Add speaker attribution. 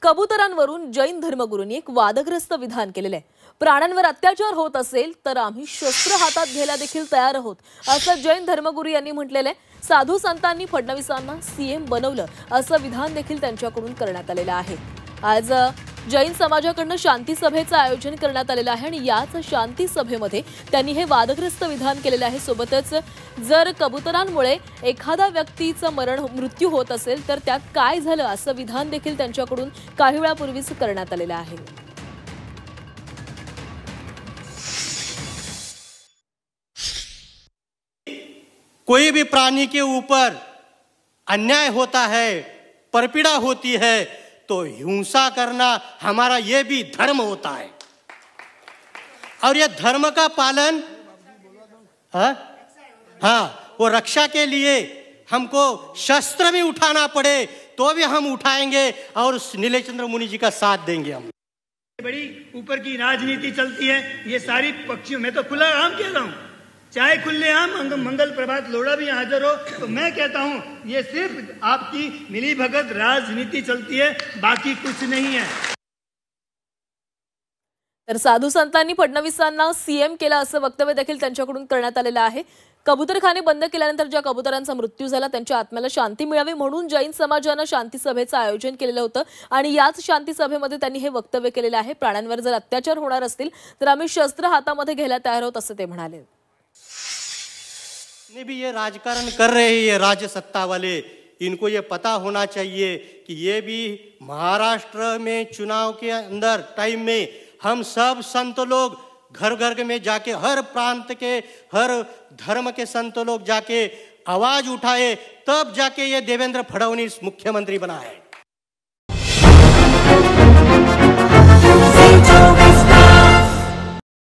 Speaker 1: कबुतरांवरून जैन धर्मगुरूंनी एक वादग्रस्त विधान केलेले आहे। प्राण्यांवर अत्याचार होत असेल तर आम्ही शस्त्र हातात घ्यायला देखील तयार आहोत, असं जैन धर्मगुरू यांनी म्हटलेले आहे। साधू संतांनी फडणवीसांना सीएम बनवलं असं विधान देखील त्यांच्याकडून करण्यात आलेलं आहे। आज जैन समाजाकडून शांती सभेचं आयोजन करण्यात आलेलं आहे आणि याच शांती सभेमध्ये त्यांनी हे वादग्रस्त विधान केलेलं आहे। सोबतच जर कबुतरांमुळे एखादा व्यक्तीचा मृत्यू होत असेल तर त्यात काय झालं असं विधान देखील त्यांच्याकडून काही वेळापूर्वीच करण्यात आलेलं आहे।
Speaker 2: कोई भी प्राणी के ऊपर अन्याय होता है, परपीड़ा होती है, तो हिंसा करना हमारा ये भी धर्म होता है। और ये धर्म का पालन वो रक्षा के लिए हमको शस्त्र भी उठाना पड़े तो भी हम उठाएंगे और नीलचंद्र मुनि जी का साथ देंगे। हम
Speaker 3: बड़ी ऊपर की राजनीति चलती है, ये सारी पक्षियों में तो खुला आम कह रहा हूँ, चाहे खुलेआम मंगल प्रभात लोढ़ा भी हाजिर हो, तो मैं कहता हूं ये सिर्फ आपकी मिली भगत राजनीति चलती है, बाकी कुछ नहीं है।
Speaker 1: तर साधू संतांनी फडणवीसांना सीएम केलं असं वक्तव्य देखील त्यांच्याकडून करण्यात आलेलं आहे। कबूतरखाने बंद केल्यानंतर ज्या कबुतरांचा मृत्यू झाला त्यांच्या आत्म्याला शांती मिळावी म्हणून जैन समाजाने शांती सभेचं आयोजन केलेलं होतं आणि याच शांती सभेमध्ये त्यांनी हे वक्तव्य केलेलं आहे। प्राण्यांवर जर अत्याचार होणार असतील तर आम्ही शस्त्र हातामध्ये घ्यायला तयार आहोत असं ते म्हणाले।
Speaker 2: ने भी ये राजकारण कर रहे हैं, ये राज्य सत्ता वाले, इनको ये पता होना चाहिए कि ये भी महाराष्ट्र में चुनाव के अंदर टाइम में हम सब संत लोग घर घर में जाके हर प्रांत के हर धर्म के संत लोग जाके आवाज उठाए, तब जाके ये देवेंद्र फडणवीस मुख्यमंत्री बना है।